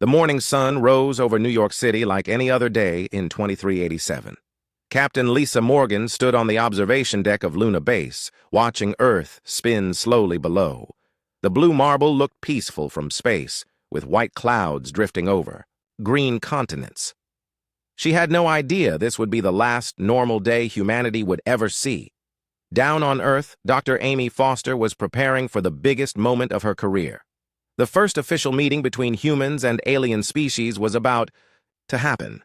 The morning sun rose over New York City like any other day in 2387. Captain Lisa Morgan stood on the observation deck of Luna Base, watching Earth spin slowly below. The blue marble looked peaceful from space, with white clouds drifting over, green continents. She had no idea this would be the last normal day humanity would ever see. Down on Earth, Dr. Amy Foster was preparing for the biggest moment of her career. The first official meeting between humans and alien species was about to happen.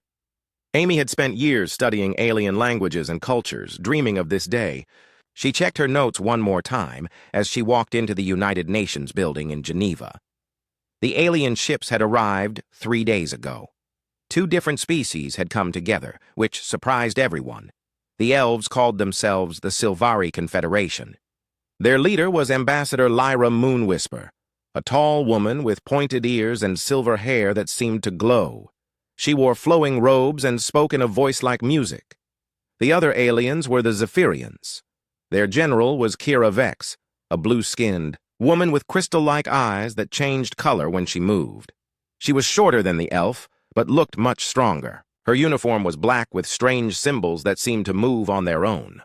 Amy had spent years studying alien languages and cultures, dreaming of this day. She checked her notes one more time as she walked into the United Nations building in Geneva. The alien ships had arrived 3 days ago. 2 different species had come together, which surprised everyone. The elves called themselves the Silvari Confederation. Their leader was Ambassador Lyra Moonwhisper, a tall woman with pointed ears and silver hair that seemed to glow. She wore flowing robes and spoke in a voice like music. The other aliens were the Zephyrians. Their general was Kira Vex, a blue-skinned woman with crystal-like eyes that changed color when she moved. She was shorter than the elf, but looked much stronger. Her uniform was black with strange symbols that seemed to move on their own.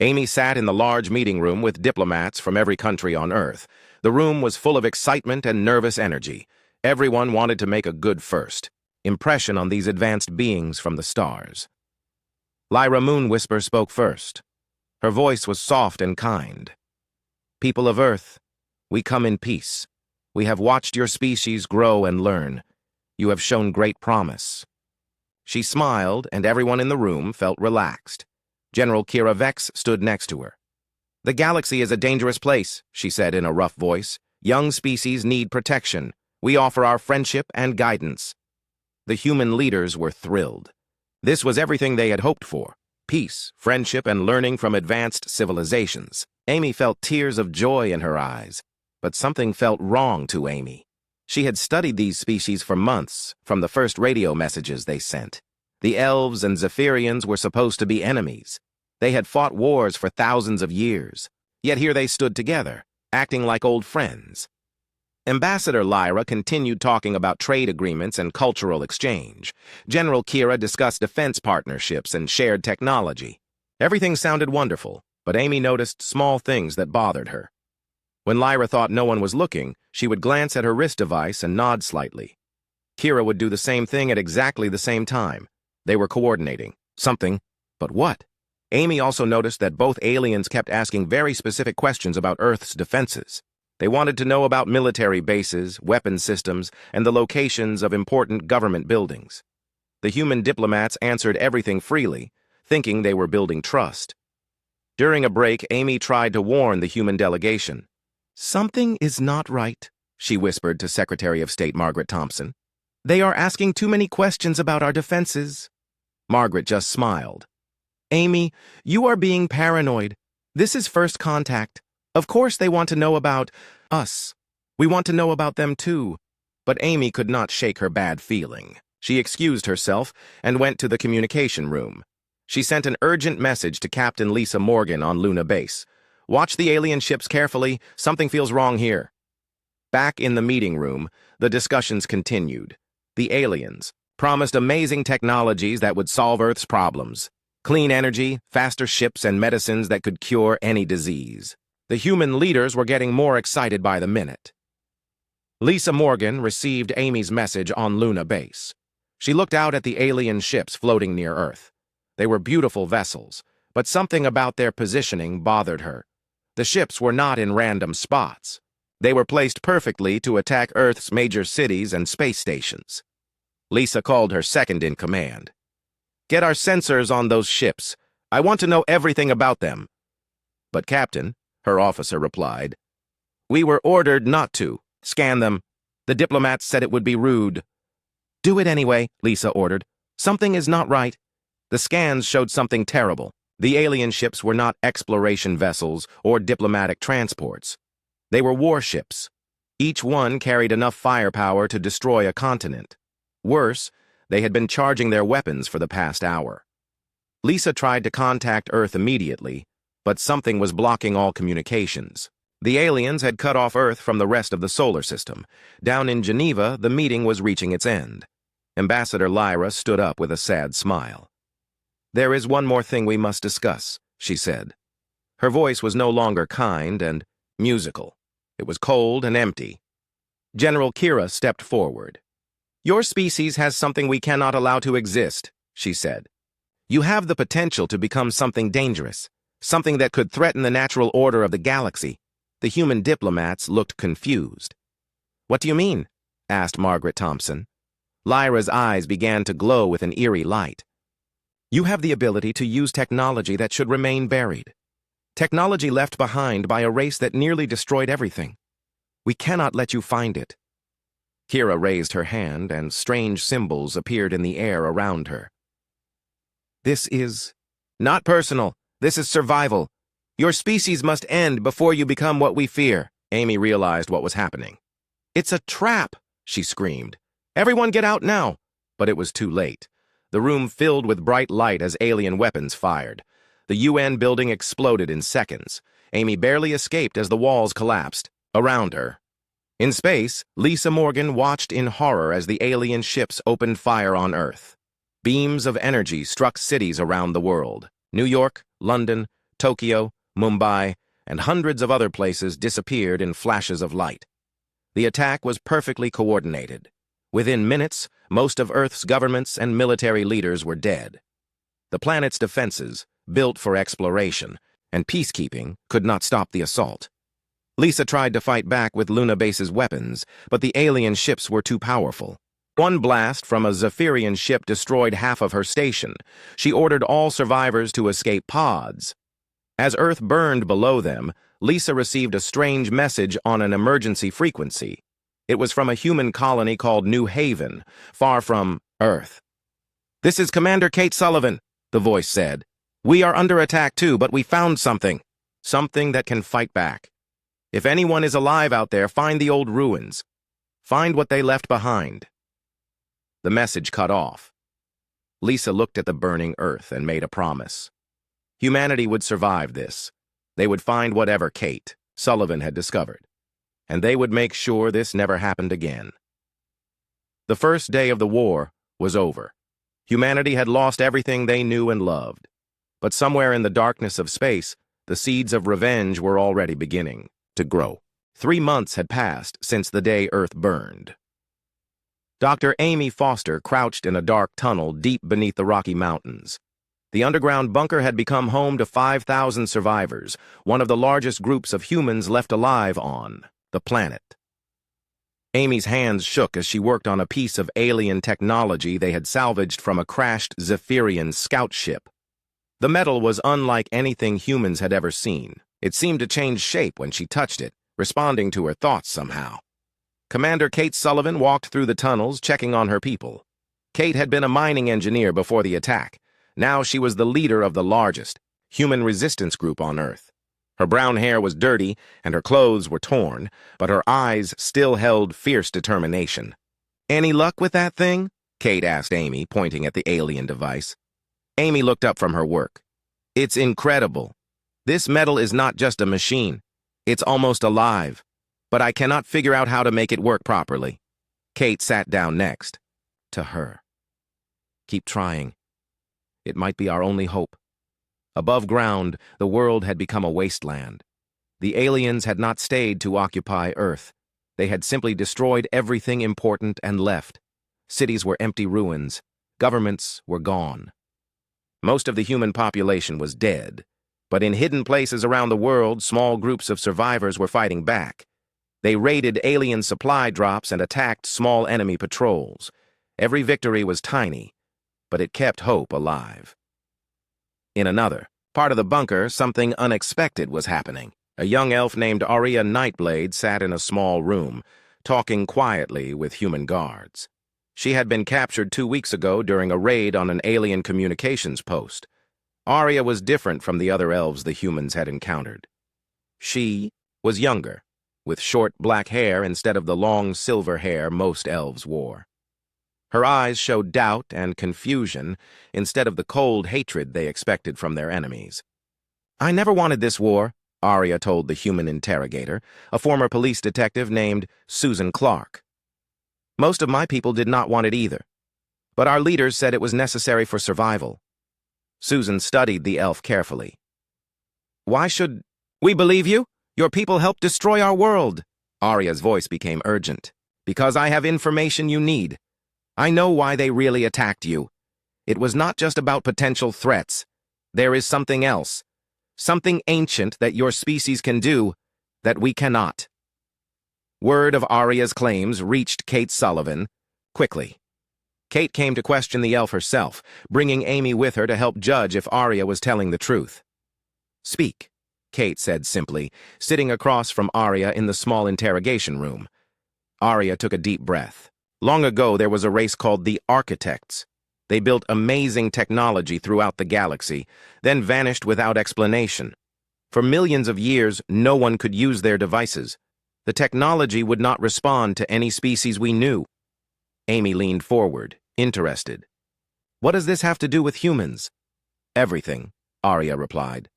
Amy sat in the large meeting room with diplomats from every country on Earth. The room was full of excitement and nervous energy. Everyone wanted to make a good first impression on these advanced beings from the stars. Lyra Moonwhisper spoke first. Her voice was soft and kind. "People of Earth, we come in peace. We have watched your species grow and learn. You have shown great promise." She smiled, and everyone in the room felt relaxed. General Kira Vex stood next to her. "The galaxy is a dangerous place," she said in a rough voice. "Young species need protection. We offer our friendship and guidance." The human leaders were thrilled. This was everything they had hoped for: peace, friendship, and learning from advanced civilizations. Amy felt tears of joy in her eyes, but something felt wrong to Amy. She had studied these species for months, from the first radio messages they sent. The elves and Zephyrians were supposed to be enemies. They had fought wars for thousands of years. Yet here they stood together, acting like old friends. Ambassador Lyra continued talking about trade agreements and cultural exchange. General Kira discussed defense partnerships and shared technology. Everything sounded wonderful, but Amy noticed small things that bothered her. When Lyra thought no one was looking, she would glance at her wrist device and nod slightly. Kira would do the same thing at exactly the same time. They were coordinating something, but what? Amy also noticed that both aliens kept asking very specific questions about Earth's defenses. They wanted to know about military bases, weapon systems, and the locations of important government buildings. The human diplomats answered everything freely, thinking they were building trust. During a break, Amy tried to warn the human delegation. "Something is not right," she whispered to Secretary of State Margaret Thompson. "They are asking too many questions about our defenses." Margaret just smiled. "Amy, you are being paranoid. This is first contact. Of course they want to know about us. We want to know about them too." But Amy could not shake her bad feeling. She excused herself and went to the communication room. She sent an urgent message to Captain Lisa Morgan on Luna Base. "Watch the alien ships carefully. Something feels wrong here." Back in the meeting room, the discussions continued. The aliens promised amazing technologies that would solve Earth's problems. Clean energy, faster ships, and medicines that could cure any disease. The human leaders were getting more excited by the minute. Lisa Morgan received Amy's message on Luna Base. She looked out at the alien ships floating near Earth. They were beautiful vessels, but something about their positioning bothered her. The ships were not in random spots. They were placed perfectly to attack Earth's major cities and space stations. Lisa called her second-in-command. "Get our sensors on those ships. I want to know everything about them." "But Captain," her officer replied, "we were ordered not to scan them. The diplomats said it would be rude." "Do it anyway," Lisa ordered. "Something is not right." The scans showed something terrible. The alien ships were not exploration vessels or diplomatic transports. They were warships. Each one carried enough firepower to destroy a continent. Worse, they had been charging their weapons for the past hour. Lisa tried to contact Earth immediately, but something was blocking all communications. The aliens had cut off Earth from the rest of the solar system. Down in Geneva, the meeting was reaching its end. Ambassador Lyra stood up with a sad smile. "There is one more thing we must discuss," she said. Her voice was no longer kind and musical. It was cold and empty. General Kira stepped forward. "Your species has something we cannot allow to exist," she said. "You have the potential to become something dangerous, something that could threaten the natural order of the galaxy." The human diplomats looked confused. "What do you mean?" asked Margaret Thompson. Lyra's eyes began to glow with an eerie light. "You have the ability to use technology that should remain buried. Technology left behind by a race that nearly destroyed everything. We cannot let you find it." Kira raised her hand, and strange symbols appeared in the air around her. "This is not personal. This is survival. Your species must end before you become what we fear." Amy realized what was happening. "It's a trap," she screamed. "Everyone get out now!" But it was too late. The room filled with bright light as alien weapons fired. The UN building exploded in seconds. Amy barely escaped as the walls collapsed around her. In space, Lisa Morgan watched in horror as the alien ships opened fire on Earth. Beams of energy struck cities around the world. New York, London, Tokyo, Mumbai, and hundreds of other places disappeared in flashes of light. The attack was perfectly coordinated. Within minutes, most of Earth's governments and military leaders were dead. The planet's defenses, built for exploration and peacekeeping, could not stop the assault. Lisa tried to fight back with Luna Base's weapons, but the alien ships were too powerful. One blast from a Zephyrian ship destroyed half of her station. She ordered all survivors to escape pods. As Earth burned below them, Lisa received a strange message on an emergency frequency. It was from a human colony called New Haven, far from Earth. "This is Commander Kate Sullivan," the voice said. "We are under attack too, but we found something. Something that can fight back. If anyone is alive out there, find the old ruins. Find what they left behind." The message cut off. Lisa looked at the burning Earth and made a promise. Humanity would survive this. They would find whatever Kate Sullivan had discovered, and they would make sure this never happened again. The first day of the war was over. Humanity had lost everything they knew and loved. But somewhere in the darkness of space, the seeds of revenge were already beginning to grow. 3 months had passed since the day Earth burned. Dr. Amy Foster crouched in a dark tunnel deep beneath the Rocky Mountains. The underground bunker had become home to 5,000 survivors, one of the largest groups of humans left alive on the planet. Amy's hands shook as she worked on a piece of alien technology they had salvaged from a crashed Zephyrian scout ship. The metal was unlike anything humans had ever seen. It seemed to change shape when she touched it, responding to her thoughts somehow. Commander Kate Sullivan walked through the tunnels, checking on her people. Kate had been a mining engineer before the attack. Now she was the leader of the largest human resistance group on Earth. Her brown hair was dirty and her clothes were torn, but her eyes still held fierce determination. "Any luck with that thing?" Kate asked Amy, pointing at the alien device. Amy looked up from her work. "It's incredible. This metal is not just a machine. It's almost alive. But I cannot figure out how to make it work properly." Kate sat down next to her. "Keep trying. It might be our only hope." Above ground, the world had become a wasteland. The aliens had not stayed to occupy Earth. They had simply destroyed everything important and left. Cities were empty ruins. Governments were gone. Most of the human population was dead, but in hidden places around the world, small groups of survivors were fighting back. They raided alien supply drops and attacked small enemy patrols. Every victory was tiny, but it kept hope alive. In another part of the bunker, something unexpected was happening. A young elf named Aria Nightblade sat in a small room, talking quietly with human guards. She had been captured 2 weeks ago during a raid on an alien communications post. Aria was different from the other elves the humans had encountered. She was younger, with short black hair instead of the long silver hair most elves wore. Her eyes showed doubt and confusion instead of the cold hatred they expected from their enemies. "I never wanted this war," Arya told the human interrogator, a former police detective named Susan Clark. Most of my people did not want it either, but our leaders said it was necessary for survival. Susan studied the elf carefully. Why should we believe you? Your people helped destroy our world. Arya's voice became urgent. Because I have information you need. I know why they really attacked you. It was not just about potential threats. There is something else. Something ancient that your species can do that we cannot. Word of Arya's claims reached Kate Sullivan quickly. Kate came to question the elf herself, bringing Amy with her to help judge if Arya was telling the truth. Speak, Kate said simply, sitting across from Arya in the small interrogation room. Arya took a deep breath. Long ago, there was a race called the Architects. They built amazing technology throughout the galaxy, then vanished without explanation. For millions of years, no one could use their devices. The technology would not respond to any species we knew. Amy leaned forward, interested. What does this have to do with humans? Everything, Arya replied.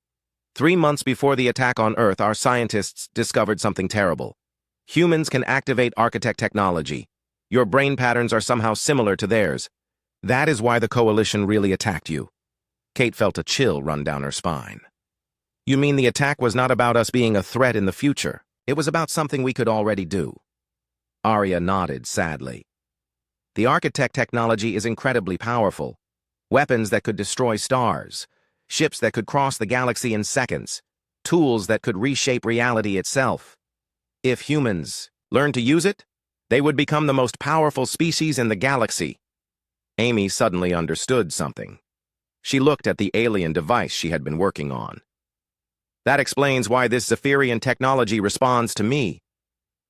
3 months before the attack on Earth, our scientists discovered something terrible. Humans can activate architect technology. Your brain patterns are somehow similar to theirs. That is why the Coalition really attacked you. Kate felt a chill run down her spine. You mean the attack was not about us being a threat in the future? It was about something we could already do. Arya nodded sadly. The architect technology is incredibly powerful. Weapons that could destroy stars. Ships that could cross the galaxy in seconds. Tools that could reshape reality itself. If humans learned to use it, they would become the most powerful species in the galaxy. Amy suddenly understood something. She looked at the alien device she had been working on. That explains why this Zephyrian technology responds to me.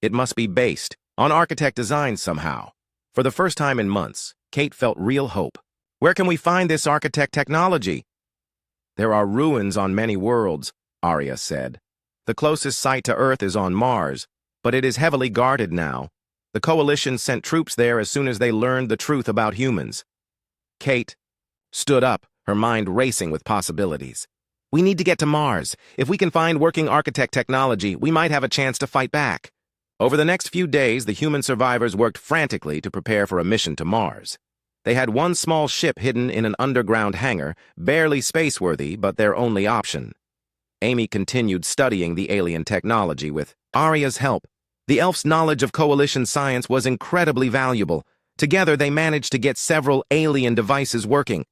It must be based on architect design somehow. For the first time in months, Kate felt real hope. Where can we find this architect technology? There are ruins on many worlds, Arya said. The closest site to Earth is on Mars, but it is heavily guarded now. The Coalition sent troops there as soon as they learned the truth about humans. Kate stood up, her mind racing with possibilities. We need to get to Mars. If we can find working architect technology, we might have a chance to fight back. Over the next few days, the human survivors worked frantically to prepare for a mission to Mars. They had one small ship hidden in an underground hangar, barely spaceworthy, but their only option. Amy continued studying the alien technology with Arya's help. The elf's knowledge of Coalition science was incredibly valuable. Together, they managed to get several alien devices working.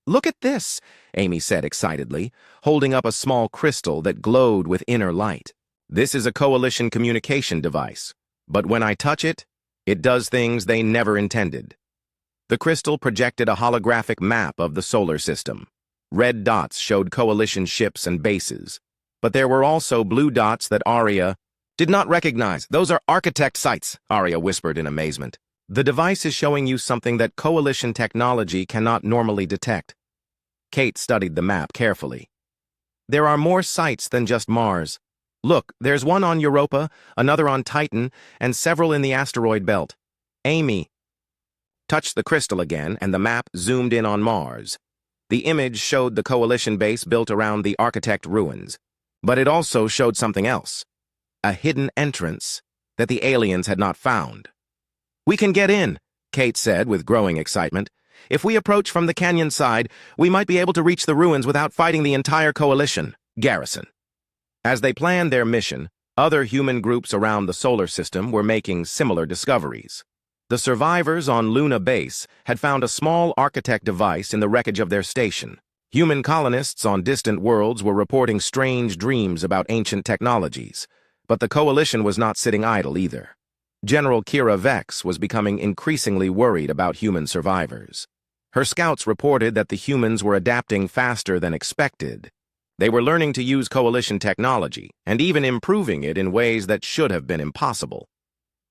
Look at this, Amy said excitedly, holding up a small crystal that glowed with inner light. This is a Coalition communication device, but when I touch it, it does things they never intended. The crystal projected a holographic map of the solar system. Red dots showed Coalition ships and bases, but there were also blue dots that Arya did not recognize. Those are architect sites, Arya whispered in amazement. The device is showing you something that Coalition technology cannot normally detect. Kate studied the map carefully. There are more sites than just Mars. Look, there's one on Europa, another on Titan, and several in the asteroid belt. Amy touched the crystal again, and the map zoomed in on Mars. The image showed the Coalition base built around the architect ruins, but it also showed something else. A hidden entrance that the aliens had not found. We can get in, Kate said with growing excitement. If we approach from the canyon side, we might be able to reach the ruins without fighting the entire Coalition garrison. As they planned their mission, other human groups around the solar system were making similar discoveries. The survivors on Luna Base had found a small architect device in the wreckage of their station. Human colonists on distant worlds were reporting strange dreams about ancient technologies, but the Coalition was not sitting idle either. General Kira Vex was becoming increasingly worried about human survivors. Her scouts reported that the humans were adapting faster than expected. They were learning to use Coalition technology, and even improving it in ways that should have been impossible.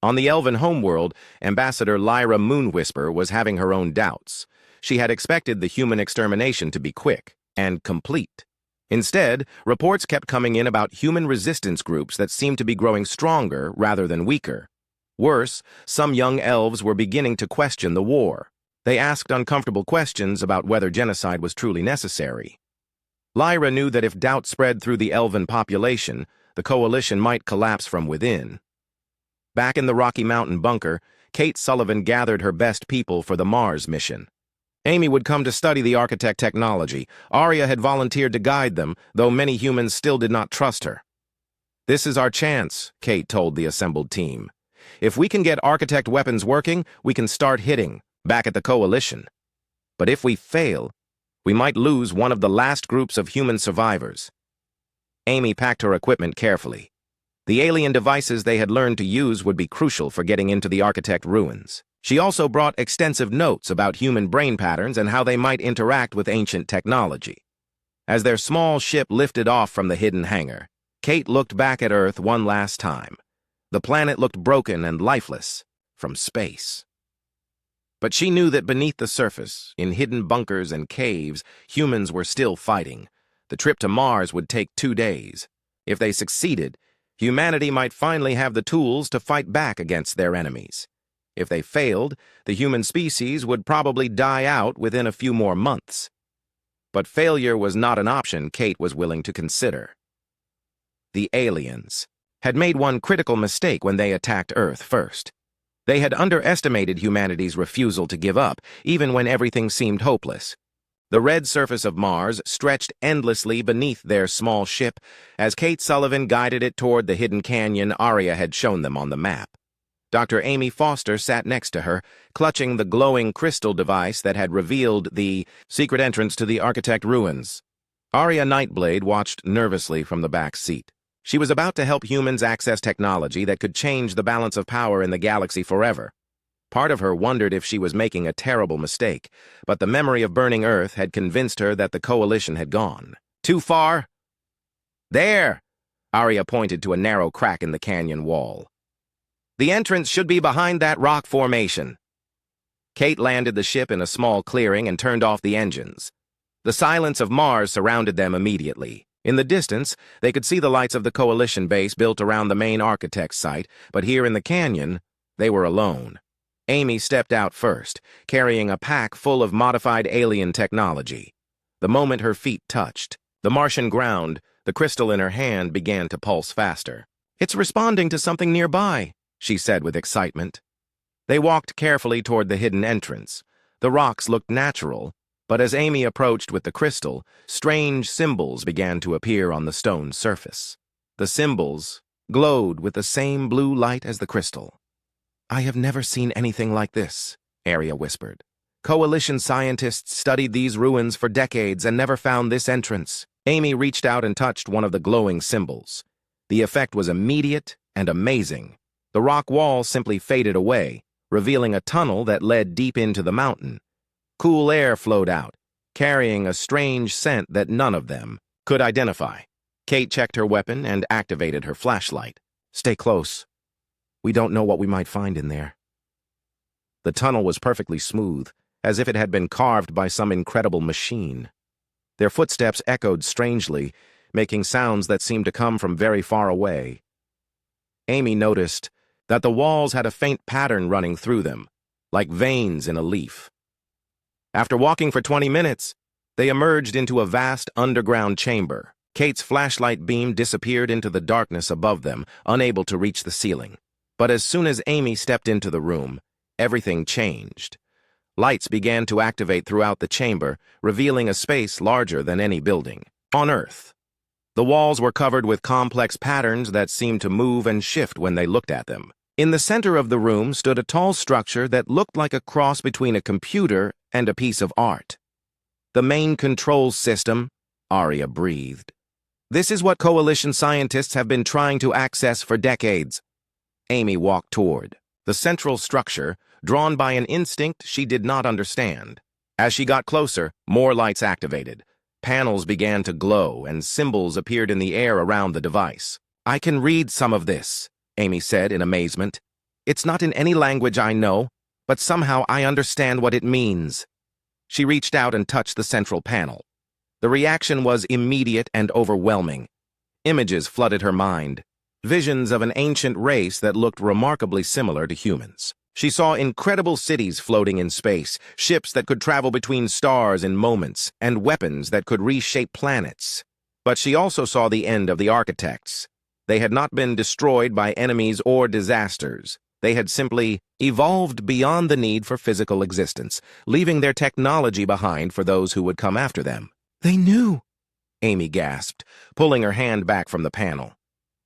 On the Elven homeworld, Ambassador Lyra Moonwhisper was having her own doubts. She had expected the human extermination to be quick and complete. Instead, reports kept coming in about human resistance groups that seemed to be growing stronger rather than weaker. Worse, some young elves were beginning to question the war. They asked uncomfortable questions about whether genocide was truly necessary. Lyra knew that if doubt spread through the elven population, the coalition might collapse from within. Back in the Rocky Mountain bunker, Kate Sullivan gathered her best people for the Mars mission. Amy would come to study the architect technology. Arya had volunteered to guide them, though many humans still did not trust her. "This is our chance," Kate told the assembled team. "If we can get architect weapons working, we can start hitting, back at the coalition. But if we fail, we might lose one of the last groups of human survivors." Amy packed her equipment carefully. The alien devices they had learned to use would be crucial for getting into the architect ruins. She also brought extensive notes about human brain patterns and how they might interact with ancient technology. As their small ship lifted off from the hidden hangar, Kate looked back at Earth one last time. The planet looked broken and lifeless from space. But she knew that beneath the surface, in hidden bunkers and caves, humans were still fighting. The trip to Mars would take 2 days. If they succeeded, humanity might finally have the tools to fight back against their enemies. If they failed, the human species would probably die out within a few more months. But failure was not an option Kate was willing to consider. The aliens had made one critical mistake when they attacked Earth first. They had underestimated humanity's refusal to give up, even when everything seemed hopeless. The red surface of Mars stretched endlessly beneath their small ship as Kate Sullivan guided it toward the hidden canyon Arya had shown them on the map. Dr. Amy Foster sat next to her, clutching the glowing crystal device that had revealed the secret entrance to the architect ruins. Arya Nightblade watched nervously from the back seat. She was about to help humans access technology that could change the balance of power in the galaxy forever. Part of her wondered if she was making a terrible mistake, but the memory of burning Earth had convinced her that the coalition had gone too far. "There!" Arya pointed to a narrow crack in the canyon wall. "The entrance should be behind that rock formation." Kate landed the ship in a small clearing and turned off the engines. The silence of Mars surrounded them immediately. In the distance, they could see the lights of the coalition base built around the main architect's site, but here in the canyon, they were alone. Amy stepped out first, carrying a pack full of modified alien technology. The moment her feet touched the Martian ground, the crystal in her hand began to pulse faster. "It's responding to something nearby," she said with excitement. They walked carefully toward the hidden entrance. The rocks looked natural, but as Amy approached with the crystal, strange symbols began to appear on the stone surface. The symbols glowed with the same blue light as the crystal. "I have never seen anything like this," Arya whispered. "Coalition scientists studied these ruins for decades and never found this entrance." Amy reached out and touched one of the glowing symbols. The effect was immediate and amazing. The rock wall simply faded away, revealing a tunnel that led deep into the mountain. Cool air flowed out, carrying a strange scent that none of them could identify. Kate checked her weapon and activated her flashlight. "Stay close. We don't know what we might find in there." The tunnel was perfectly smooth, as if it had been carved by some incredible machine. Their footsteps echoed strangely, making sounds that seemed to come from very far away. Amy noticed that the walls had a faint pattern running through them, like veins in a leaf. After walking for 20 minutes, they emerged into a vast underground chamber. Kate's flashlight beam disappeared into the darkness above them, unable to reach the ceiling. But as soon as Amy stepped into the room, everything changed. Lights began to activate throughout the chamber, revealing a space larger than any building on Earth. The walls were covered with complex patterns that seemed to move and shift when they looked at them. In the center of the room stood a tall structure that looked like a cross between a computer and a piece of art. "The main control system," Arya breathed. "This is what coalition scientists have been trying to access for decades." Amy walked toward the central structure, drawn by an instinct she did not understand. As she got closer, more lights activated. Panels began to glow, and symbols appeared in the air around the device. "I can read some of this," Amy said in amazement. "It's not in any language I know, but somehow I understand what it means." She reached out and touched the central panel. The reaction was immediate and overwhelming. Images flooded her mind, visions of an ancient race that looked remarkably similar to humans. She saw incredible cities floating in space, ships that could travel between stars in moments, and weapons that could reshape planets. But she also saw the end of the architects. They had not been destroyed by enemies or disasters. They had simply evolved beyond the need for physical existence, leaving their technology behind for those who would come after them. "They knew," Amy gasped, pulling her hand back from the panel.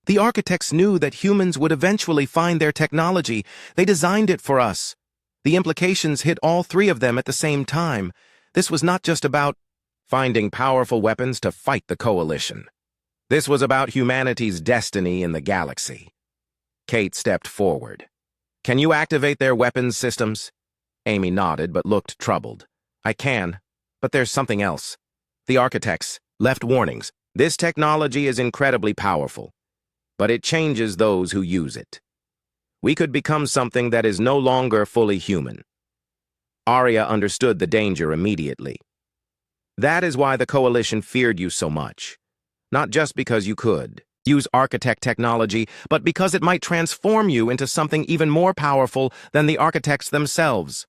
"The architects knew that humans would eventually find their technology. They designed it for us." The implications hit all three of them at the same time. This was not just about finding powerful weapons to fight the Coalition. This was about humanity's destiny in the galaxy. Kate stepped forward. "Can you activate their weapons systems?" Amy nodded but looked troubled. "I can, but there's something else. The architects left warnings. This technology is incredibly powerful, but it changes those who use it. We could become something that is no longer fully human." Arya understood the danger immediately. "That is why the Coalition feared you so much. Not just because you could use architect technology, but because it might transform you into something even more powerful than the architects themselves."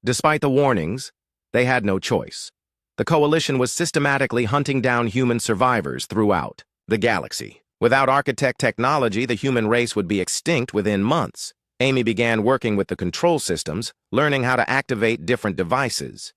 Despite the warnings, they had no choice. The Coalition was systematically hunting down human survivors throughout the galaxy. Without architect technology, the human race would be extinct within months. Amy began working with the control systems, learning how to activate different devices.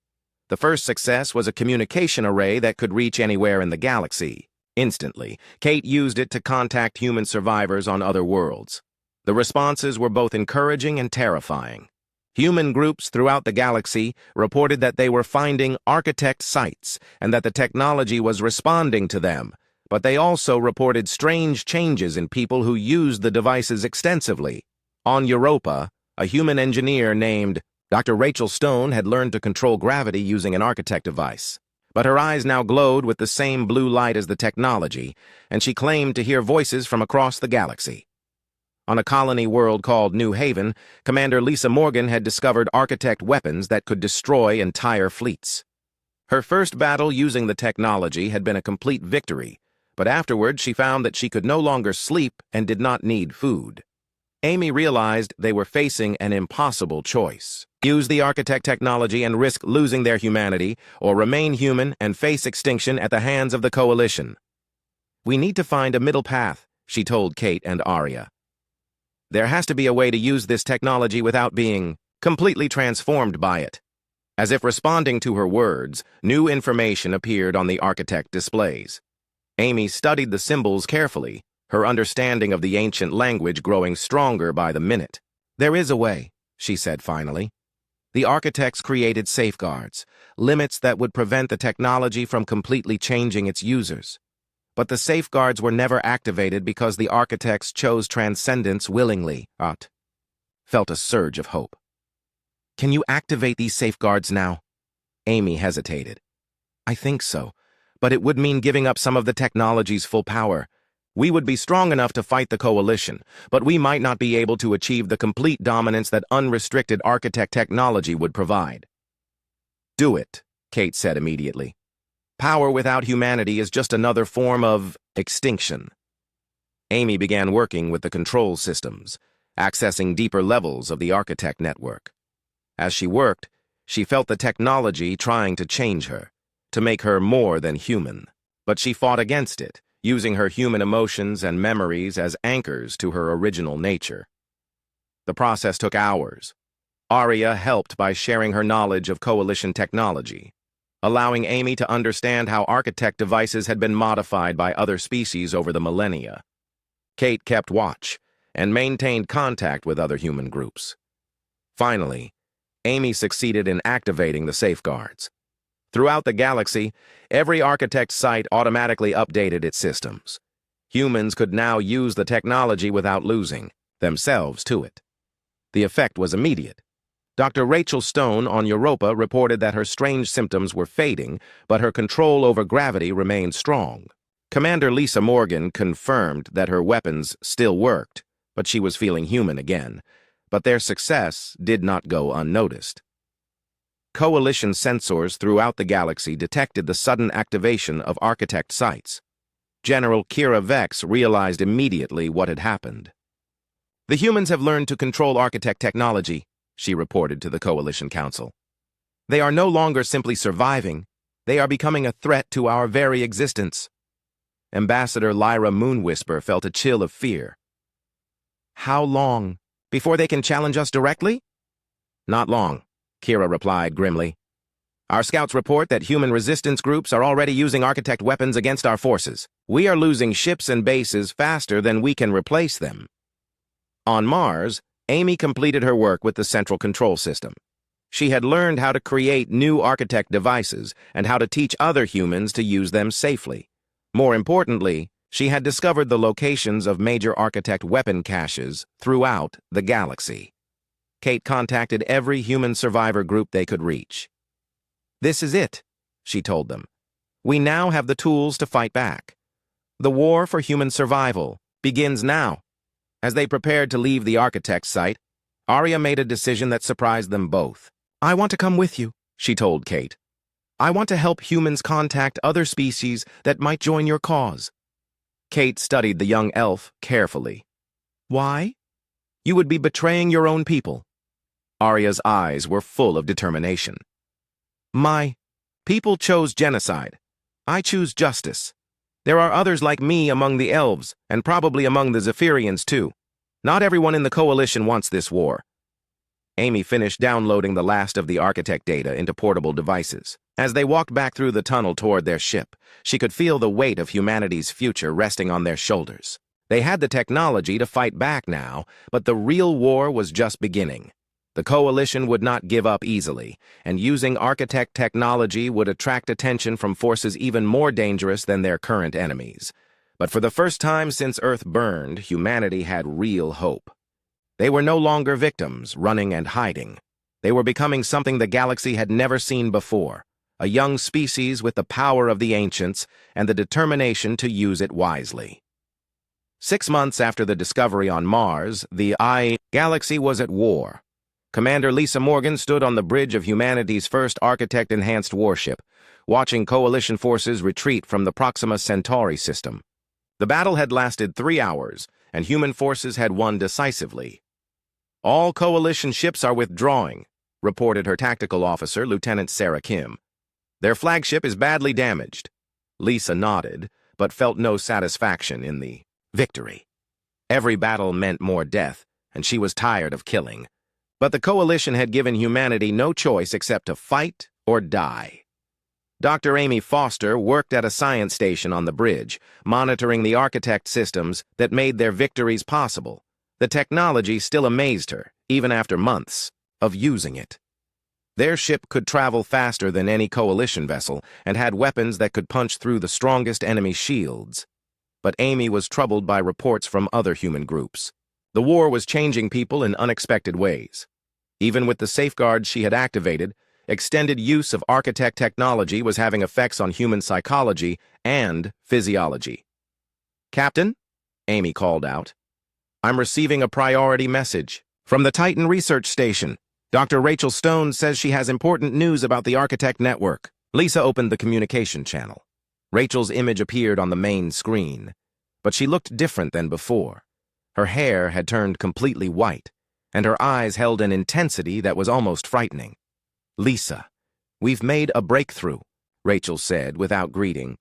The first success was a communication array that could reach anywhere in the galaxy. Instantly, Kate used it to contact human survivors on other worlds. The responses were both encouraging and terrifying. Human groups throughout the galaxy reported that they were finding architect sites and that the technology was responding to them, but they also reported strange changes in people who used the devices extensively. On Europa, a human engineer named Dr. Rachel Stone had learned to control gravity using an architect device. But her eyes now glowed with the same blue light as the technology, and she claimed to hear voices from across the galaxy. On a colony world called New Haven, Commander Lisa Morgan had discovered architect weapons that could destroy entire fleets. Her first battle using the technology had been a complete victory, but afterward she found that she could no longer sleep and did not need food. Amy realized they were facing an impossible choice: use the architect technology and risk losing their humanity, or remain human and face extinction at the hands of the Coalition. "We need to find a middle path," she told Kate and Arya. "There has to be a way to use this technology without being completely transformed by it." As if responding to her words, new information appeared on the architect displays. Amy studied the symbols carefully, her understanding of the ancient language growing stronger by the minute. "There is a way," she said finally. "The architects created safeguards, limits that would prevent the technology from completely changing its users. But the safeguards were never activated because the architects chose transcendence willingly." Ot felt a surge of hope. "Can you activate these safeguards now?" Amy hesitated. "I think so, but it would mean giving up some of the technology's full power. We would be strong enough to fight the Coalition, but we might not be able to achieve the complete dominance that unrestricted architect technology would provide." "Do it," Kate said immediately. "Power without humanity is just another form of extinction." Amy began working with the control systems, accessing deeper levels of the architect network. As she worked, she felt the technology trying to change her, to make her more than human. But she fought against it, using her human emotions and memories as anchors to her original nature. The process took hours. Arya helped by sharing her knowledge of Coalition technology, allowing Amy to understand how architect devices had been modified by other species over the millennia. Kate kept watch and maintained contact with other human groups. Finally, Amy succeeded in activating the safeguards. Throughout the galaxy, every architect site automatically updated its systems. Humans could now use the technology without losing themselves to it. The effect was immediate. Dr. Rachel Stone on Europa reported that her strange symptoms were fading, but her control over gravity remained strong. Commander Lisa Morgan confirmed that her weapons still worked, but she was feeling human again. But their success did not go unnoticed. Coalition sensors throughout the galaxy detected the sudden activation of architect sites. General Kira Vex realized immediately what had happened. "The humans have learned to control architect technology," she reported to the Coalition Council. They are no longer simply surviving. They are becoming a threat to our very existence. Ambassador Lyra Moonwhisper felt a chill of fear. How long? Before they can challenge us directly? Not long, Kira replied grimly. Our scouts report that human resistance groups are already using architect weapons against our forces. We are losing ships and bases faster than we can replace them. On Mars, Amy completed her work with the Central Control System. She had learned how to create new architect devices and how to teach other humans to use them safely. More importantly, she had discovered the locations of major architect weapon caches throughout the galaxy. Kate contacted every human survivor group they could reach. This is it, she told them. We now have the tools to fight back. The war for human survival begins now. As they prepared to leave the architect's site, Arya made a decision that surprised them both. I want to come with you, she told Kate. I want to help humans contact other species that might join your cause. Kate studied the young elf carefully. Why? You would be betraying your own people. Arya's eyes were full of determination. My people chose genocide. I choose justice. There are others like me among the elves, and probably among the Zephyrians too. Not everyone in the Coalition wants this war. Amy finished downloading the last of the architect data into portable devices. As they walked back through the tunnel toward their ship, she could feel the weight of humanity's future resting on their shoulders. They had the technology to fight back now, but the real war was just beginning. The Coalition would not give up easily, and using architect technology would attract attention from forces even more dangerous than their current enemies. But for the first time since Earth burned, humanity had real hope. They were no longer victims, running and hiding. They were becoming something the galaxy had never seen before, a young species with the power of the ancients and the determination to use it wisely. 6 months after the discovery on Mars, the galaxy was at war. Commander Lisa Morgan stood on the bridge of humanity's first architect-enhanced warship, watching Coalition forces retreat from the Proxima Centauri system. The battle had lasted 3 hours, and human forces had won decisively. All Coalition ships are withdrawing, reported her tactical officer, Lieutenant Sarah Kim. Their flagship is badly damaged. Lisa nodded, but felt no satisfaction in the victory. Every battle meant more death, and she was tired of killing. But the Coalition had given humanity no choice except to fight or die. Dr. Amy Foster worked at a science station on the bridge, monitoring the architect systems that made their victories possible. The technology still amazed her, even after months of using it. Their ship could travel faster than any Coalition vessel and had weapons that could punch through the strongest enemy shields. But Amy was troubled by reports from other human groups. The war was changing people in unexpected ways. Even with the safeguards she had activated, extended use of architect technology was having effects on human psychology and physiology. Captain, Amy called out. I'm receiving a priority message from the Titan Research Station. Dr. Rachel Stone says she has important news about the Architect Network. Lisa opened the communication channel. Rachel's image appeared on the main screen, but she looked different than before. Her hair had turned completely white, and her eyes held an intensity that was almost frightening. Lisa, we've made a breakthrough, Rachel said without greeting.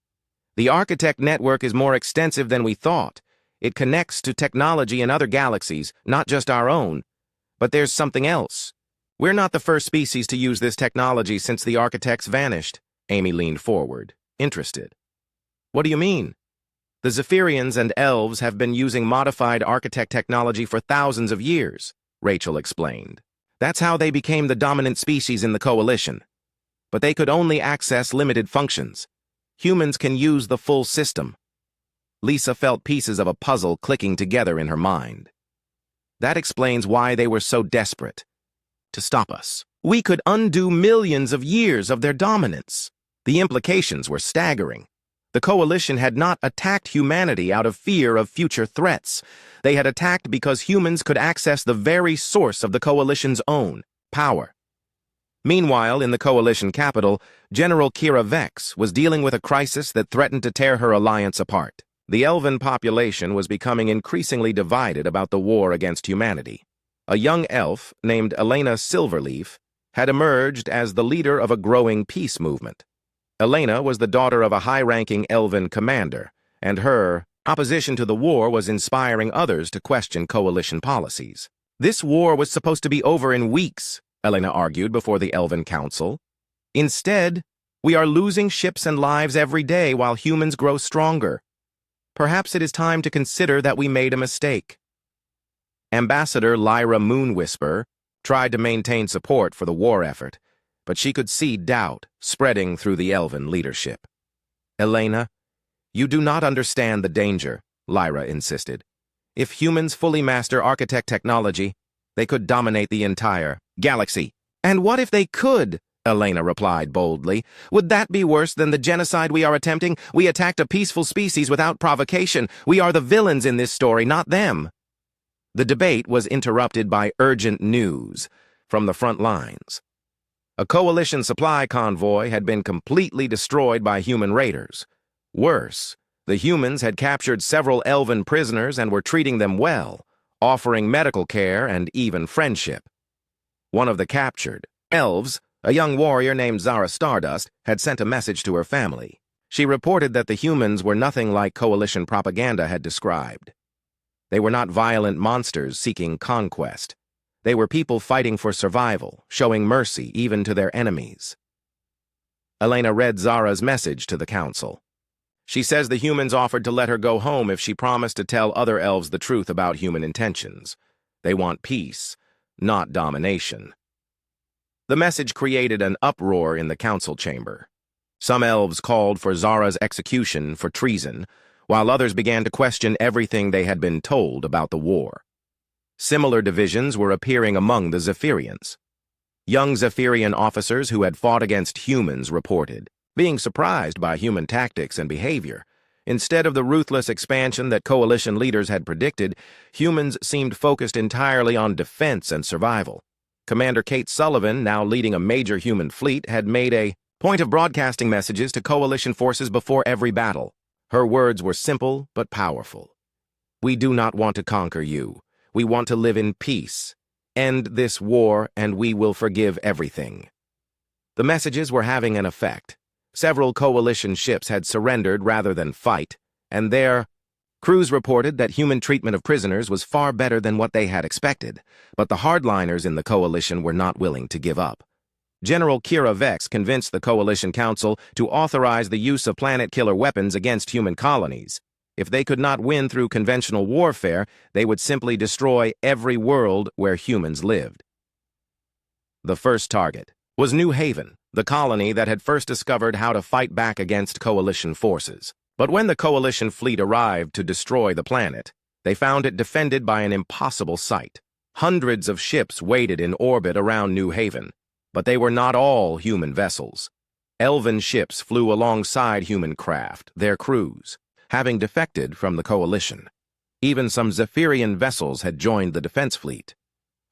The Architect Network is more extensive than we thought. It connects to technology in other galaxies, not just our own. But there's something else. We're not the first species to use this technology since the architects vanished. Amy leaned forward, interested. What do you mean? The Zephyrians and elves have been using modified architect technology for thousands of years, Rachel explained. That's how they became the dominant species in the Coalition. But they could only access limited functions. Humans can use the full system. Lisa felt pieces of a puzzle clicking together in her mind. That explains why they were so desperate. To stop us. We could undo millions of years of their dominance. The implications were staggering. The Coalition had not attacked humanity out of fear of future threats. They had attacked because humans could access the very source of the Coalition's own power. Meanwhile, in the Coalition capital, General Kira Vex was dealing with a crisis that threatened to tear her alliance apart. The elven population was becoming increasingly divided about the war against humanity. a young elf named Elena Silverleaf had emerged as the leader of a growing peace movement. Elena was the daughter of a high-ranking elven commander, and her opposition to the war was inspiring others to question coalition policies. This war was supposed to be over in weeks, Elena argued before the Elven Council. Instead, we are losing ships and lives every day while humans grow stronger. Perhaps it is time to consider that we made a mistake. Ambassador Lyra Moonwhisper tried to maintain support for the war effort, but she could see doubt spreading through the Elven leadership. Elena, you do not understand the danger, Lyra insisted. If humans fully master architect technology, they could dominate the entire galaxy. And what if they could? Elena replied boldly. Would that be worse than the genocide we are attempting? We attacked a peaceful species without provocation. We are the villains in this story, not them. The debate was interrupted by urgent news from the front lines. A coalition supply convoy had been completely destroyed by human raiders. Worse, the humans had captured several elven prisoners and were treating them well, offering medical care and even friendship. One of the captured elves, a young warrior named Zara Stardust, had sent a message to her family. She reported that the humans were nothing like coalition propaganda had described. They were not violent monsters seeking conquest. They were people fighting for survival, showing mercy even to their enemies. Elena read Zara's message to the council. She says the humans offered to let her go home if she promised to tell other elves the truth about human intentions. They want peace, not domination. The message created an uproar in the council chamber. Some elves called for Zara's execution for treason, while others began to question everything they had been told about the war. Similar divisions were appearing among the Zephyrians. Young Zephyrian officers who had fought against humans reported being surprised by human tactics and behavior. Instead of the ruthless expansion that coalition leaders had predicted, humans seemed focused entirely on defense and survival. Commander Kate Sullivan, now leading a major human fleet, had made a point of broadcasting messages to coalition forces before every battle. Her words were simple but powerful. We do not want to conquer you. We want to live in peace. End this war and we will forgive everything. The messages were having an effect. Several coalition ships had surrendered rather than fight, and their crews reported that human treatment of prisoners was far better than what they had expected, but the hardliners in the coalition were not willing to give up. General Kira Vex convinced the Coalition Council to authorize the use of planet-killer weapons against human colonies. If they could not win through conventional warfare, they would simply destroy every world where humans lived. The first target was New Haven, the colony that had first discovered how to fight back against coalition forces. But when the coalition fleet arrived to destroy the planet, they found it defended by an impossible sight. Hundreds of ships waited in orbit around New Haven, but they were not all human vessels. Elven ships flew alongside human craft, their crews, having defected from the coalition. Even some Zephyrian vessels had joined the defense fleet.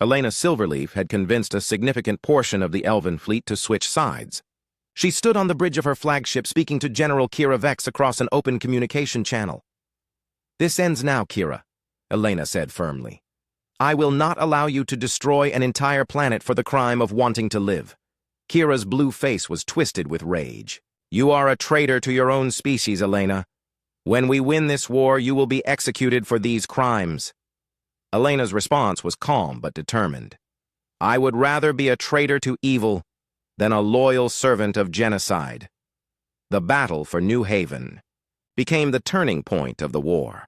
Elena Silverleaf had convinced a significant portion of the Elven fleet to switch sides. She stood on the bridge of her flagship speaking to General Kira Vex across an open communication channel. "This ends now, Kira," Elena said firmly. "I will not allow you to destroy an entire planet for the crime of wanting to live." Kira's blue face was twisted with rage. "You are a traitor to your own species, Elena. When we win this war, you will be executed for these crimes." Elena's response was calm but determined. "I would rather be a traitor to evil than a loyal servant of genocide." The battle for New Haven became the turning point of the war.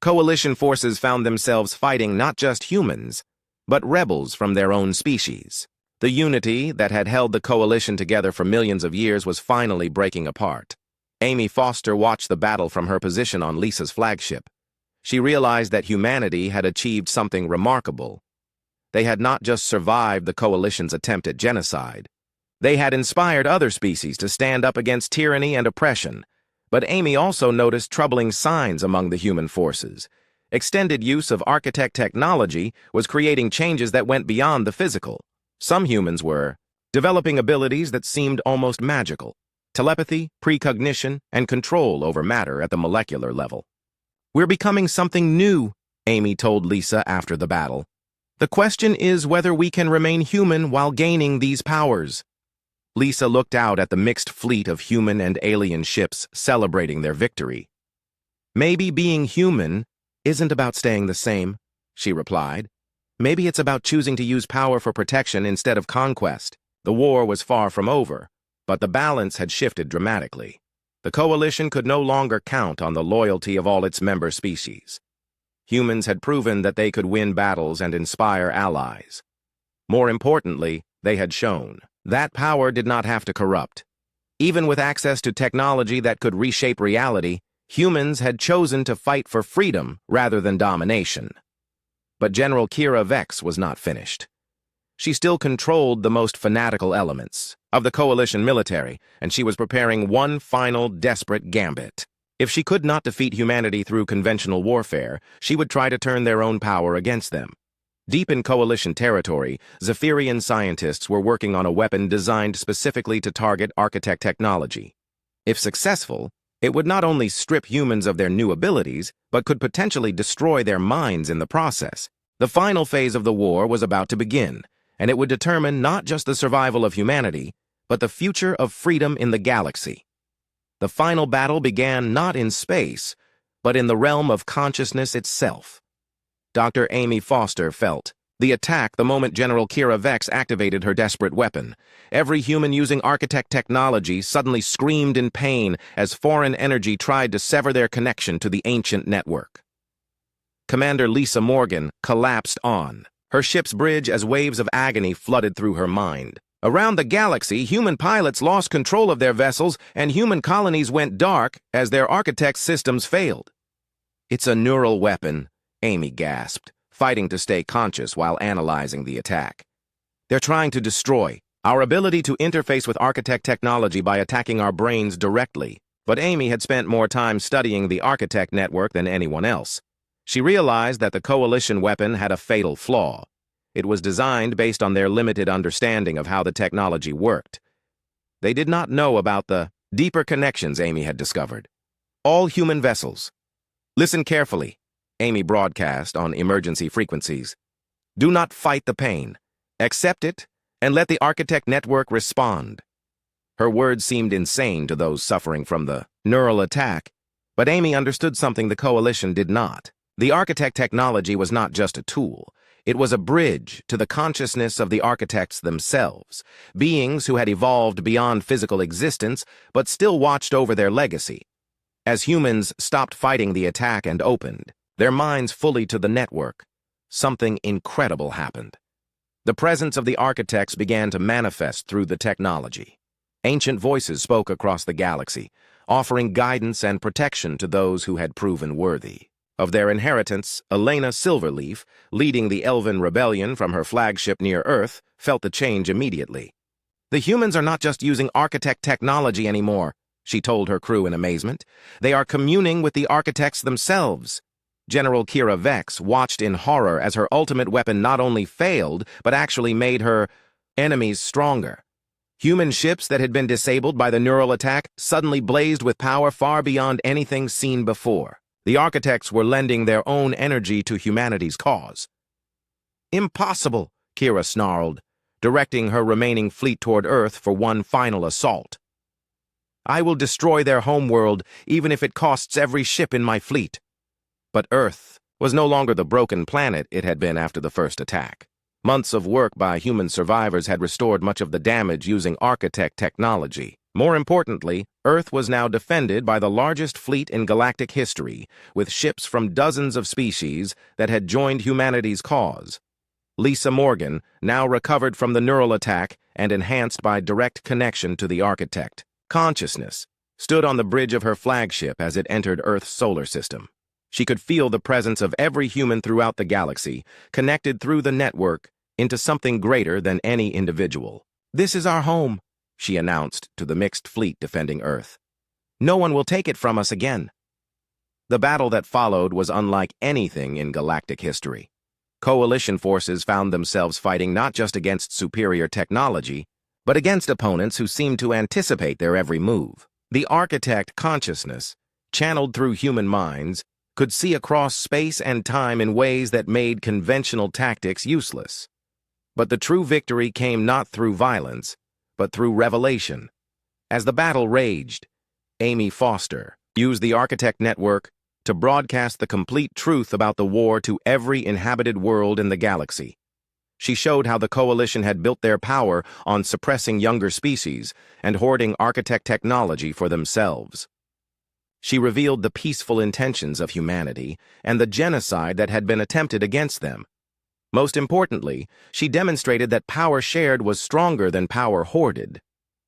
Coalition forces found themselves fighting not just humans, but rebels from their own species. The unity that had held the coalition together for millions of years was finally breaking apart. Amy Foster watched the battle from her position on Lisa's flagship. She realized that humanity had achieved something remarkable. They had not just survived the coalition's attempt at genocide. They had inspired other species to stand up against tyranny and oppression. But Amy also noticed troubling signs among the human forces. Extended use of architect technology was creating changes that went beyond the physical. Some humans were developing abilities that seemed almost magical: telepathy, precognition, and control over matter at the molecular level. "We're becoming something new," Amy told Lisa after the battle. The question is whether we can remain human while gaining these powers. Lisa looked out at the mixed fleet of human and alien ships celebrating their victory. Maybe being human isn't about staying the same, she replied. Maybe it's about choosing to use power for protection instead of conquest. The war was far from over, but the balance had shifted dramatically. The coalition could no longer count on the loyalty of all its member species. Humans had proven that they could win battles and inspire allies. More importantly, they had shown that power did not have to corrupt. Even with access to technology that could reshape reality, humans had chosen to fight for freedom rather than domination. But General Kira Vex was not finished. She still controlled the most fanatical elements of the coalition military, and she was preparing one final desperate gambit. If she could not defeat humanity through conventional warfare, she would try to turn their own power against them. Deep in coalition territory, Zephyrian scientists were working on a weapon designed specifically to target architect technology. If successful, it would not only strip humans of their new abilities, but could potentially destroy their minds in the process. The final phase of the war was about to begin, and it would determine not just the survival of humanity, but the future of freedom in the galaxy. The final battle began not in space, but in the realm of consciousness itself. Dr. Amy Foster felt the attack the moment General Kira Vex activated her desperate weapon. Every human using architect technology suddenly screamed in pain as foreign energy tried to sever their connection to the ancient network. Commander Lisa Morgan collapsed on her ship's bridge as waves of agony flooded through her mind. Around the galaxy, human pilots lost control of their vessels, and human colonies went dark as their architect's systems failed. "It's a neural weapon," Amy gasped, fighting to stay conscious while analyzing the attack. "They're trying to destroy our ability to interface with architect technology by attacking our brains directly." But Amy had spent more time studying the architect network than anyone else. She realized that the coalition weapon had a fatal flaw. It was designed based on their limited understanding of how the technology worked. They did not know about the deeper connections Amy had discovered. All human vessels. Listen carefully, Amy broadcast on emergency frequencies. Do not fight the pain. Accept it, and let the architect network respond. Her words seemed insane to those suffering from the neural attack, but Amy understood something the coalition did not. The architect technology was not just a tool. It was a bridge to the consciousness of the architects themselves, beings who had evolved beyond physical existence but still watched over their legacy. As humans stopped fighting the attack and opened their minds fully to the network, something incredible happened. The presence of the architects began to manifest through the technology. Ancient voices spoke across the galaxy, offering guidance and protection to those who had proven worthy of their inheritance. Elena Silverleaf, leading the Elven rebellion from her flagship near Earth, felt the change immediately. "The humans are not just using architect technology anymore," she told her crew in amazement. "They are communing with the architects themselves." General Kira Vex watched in horror as her ultimate weapon not only failed, but actually made her enemies stronger. Human ships that had been disabled by the neural attack suddenly blazed with power far beyond anything seen before. The architects were lending their own energy to humanity's cause. "Impossible," Kira snarled, directing her remaining fleet toward Earth for one final assault. "I will destroy their homeworld, even if it costs every ship in my fleet." But Earth was no longer the broken planet it had been after the first attack. Months of work by human survivors had restored much of the damage using architect technology. More importantly, Earth was now defended by the largest fleet in galactic history, with ships from dozens of species that had joined humanity's cause. Lisa Morgan, now recovered from the neural attack and enhanced by direct connection to the architect consciousness, stood on the bridge of her flagship as it entered Earth's solar system. She could feel the presence of every human throughout the galaxy, connected through the network into something greater than any individual. "This is our home," she announced to the mixed fleet defending Earth. "No one will take it from us again." The battle that followed was unlike anything in galactic history. Coalition forces found themselves fighting not just against superior technology, but against opponents who seemed to anticipate their every move. The architect consciousness, channeled through human minds, could see across space and time in ways that made conventional tactics useless. But the true victory came not through violence, but through revelation. As the battle raged, Amy Foster used the Architect Network to broadcast the complete truth about the war to every inhabited world in the galaxy. She showed how the Coalition had built their power on suppressing younger species and hoarding Architect technology for themselves. She revealed the peaceful intentions of humanity and the genocide that had been attempted against them. Most importantly, she demonstrated that power shared was stronger than power hoarded.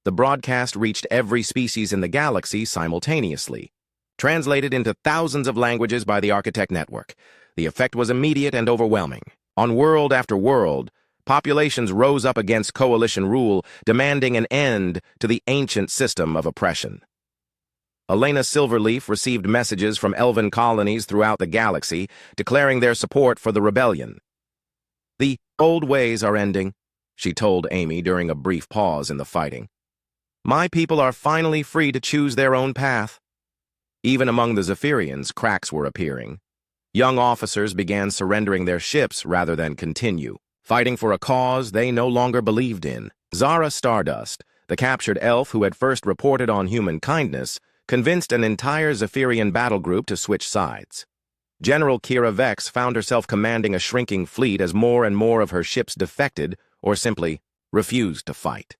The broadcast reached every species in the galaxy simultaneously. Translated into thousands of languages by the Architect Network, the effect was immediate and overwhelming. On world after world, populations rose up against Coalition rule, demanding an end to the ancient system of oppression. Elena Silverleaf received messages from elven colonies throughout the galaxy, declaring their support for the rebellion. "The old ways are ending," she told Amy during a brief pause in the fighting. "My people are finally free to choose their own path." Even among the Zephyrians, cracks were appearing. Young officers began surrendering their ships rather than continue, fighting for a cause they no longer believed in. Zara Stardust, the captured elf who had first reported on human kindness, convinced an entire Zephyrian battle group to switch sides. General Kira Vex found herself commanding a shrinking fleet as more and more of her ships defected or simply refused to fight.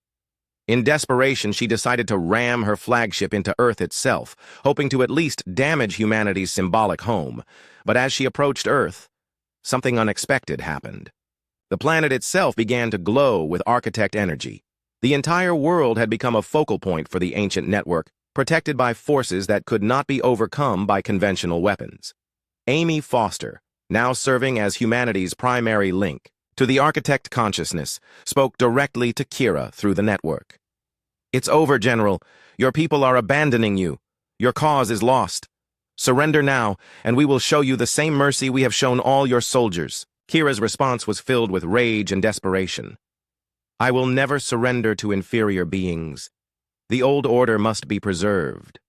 In desperation, she decided to ram her flagship into Earth itself, hoping to at least damage humanity's symbolic home. But as she approached Earth, something unexpected happened. The planet itself began to glow with Architect energy. The entire world had become a focal point for the ancient network, protected by forces that could not be overcome by conventional weapons. Amy Foster, now serving as humanity's primary link to the Architect consciousness, spoke directly to Kira through the network. "It's over, General. Your people are abandoning you. Your cause is lost. Surrender now, and we will show you the same mercy we have shown all your soldiers." Kira's response was filled with rage and desperation. "I will never surrender to inferior beings. The old order must be preserved."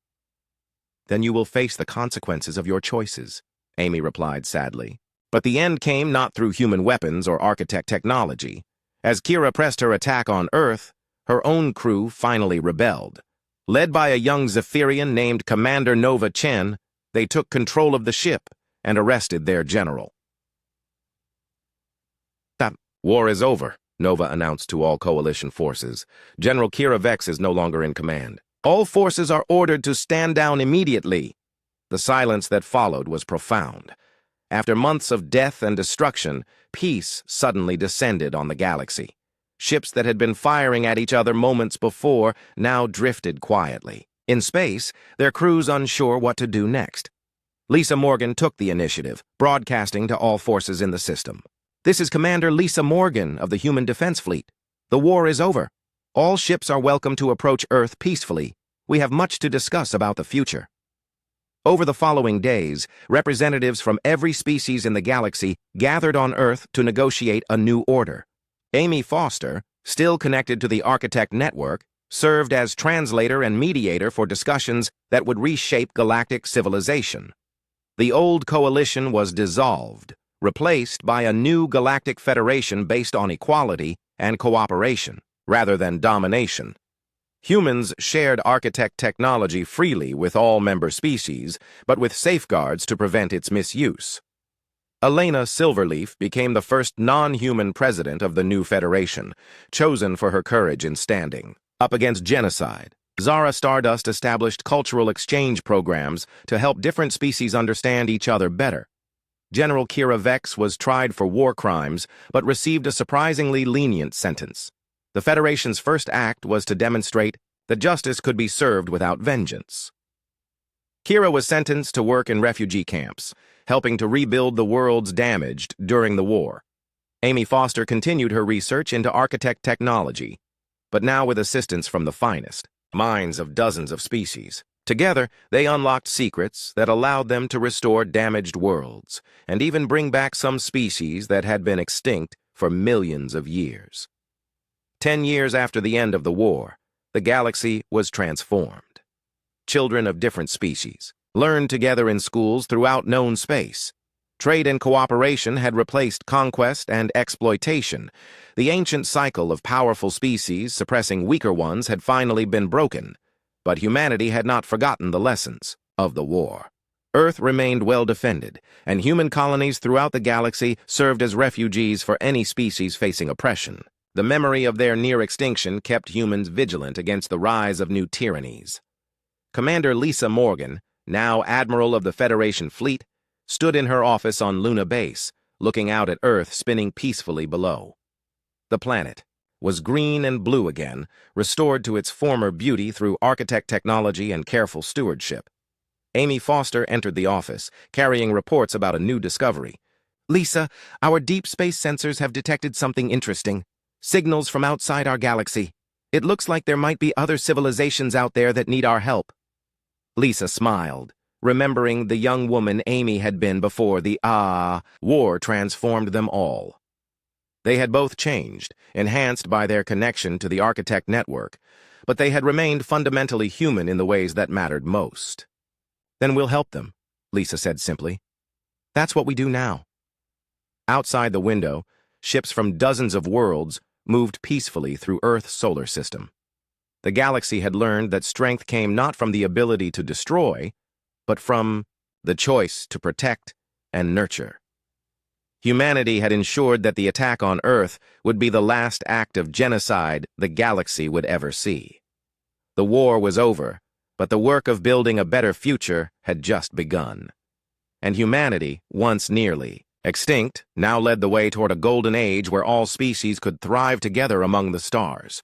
"Then you will face the consequences of your choices," Amy replied sadly. But the end came not through human weapons or Architect technology. As Kira pressed her attack on Earth, her own crew finally rebelled. Led by a young Zephyrian named Commander Nova Chen, they took control of the ship and arrested their general. "That war is over," Nova announced to all Coalition forces. "General Kira Vex is no longer in command. All forces are ordered to stand down immediately." The silence that followed was profound. After months of death and destruction, peace suddenly descended on the galaxy. Ships that had been firing at each other moments before now drifted quietly. In space, their crews unsure what to do next. Lisa Morgan took the initiative, broadcasting to all forces in the system. "This is Commander Lisa Morgan of the Human Defense Fleet. The war is over. All ships are welcome to approach Earth peacefully. We have much to discuss about the future." Over the following days, representatives from every species in the galaxy gathered on Earth to negotiate a new order. Amy Foster, still connected to the Architect Network, served as translator and mediator for discussions that would reshape galactic civilization. The old coalition was dissolved, replaced by a new galactic federation based on equality and cooperation, rather than domination. Humans shared Architect technology freely with all member species, but with safeguards to prevent its misuse. Elena Silverleaf became the first non-human president of the new federation, chosen for her courage in standing up against genocide. Zara Stardust established cultural exchange programs to help different species understand each other better. General Kira Vex was tried for war crimes, but received a surprisingly lenient sentence. The Federation's first act was to demonstrate that justice could be served without vengeance. Kira was sentenced to work in refugee camps, helping to rebuild the worlds damaged during the war. Amy Foster continued her research into Architect technology, but now with assistance from the finest minds of dozens of species. Together, they unlocked secrets that allowed them to restore damaged worlds, and even bring back some species that had been extinct for millions of years. 10 years after the end of the war, the galaxy was transformed. Children of different species learned together in schools throughout known space. Trade and cooperation had replaced conquest and exploitation. The ancient cycle of powerful species suppressing weaker ones had finally been broken, but humanity had not forgotten the lessons of the war. Earth remained well defended, and human colonies throughout the galaxy served as refugees for any species facing oppression. The memory of their near extinction kept humans vigilant against the rise of new tyrannies. Commander Lisa Morgan, now Admiral of the Federation Fleet, stood in her office on Luna Base, looking out at Earth spinning peacefully below. The planet was green and blue again, restored to its former beauty through architect technology and careful stewardship. Amy Foster entered the office, carrying reports about a new discovery. "Lisa, our deep space sensors have detected something interesting. Signals from outside our galaxy. It looks like there might be other civilizations out there that need our help." Lisa smiled, remembering the young woman Amy had been before the war transformed them all. They had both changed, enhanced by their connection to the architect network, but they had remained fundamentally human in the ways that mattered most. "Then we'll help them," Lisa said simply. "That's what we do now." Outside the window, ships from dozens of worlds moved peacefully through Earth's solar system. The galaxy had learned that strength came not from the ability to destroy, but from the choice to protect and nurture. Humanity had ensured that the attack on Earth would be the last act of genocide the galaxy would ever see. The war was over, but the work of building a better future had just begun. And humanity, once nearly extinct, now led the way toward a golden age where all species could thrive together among the stars.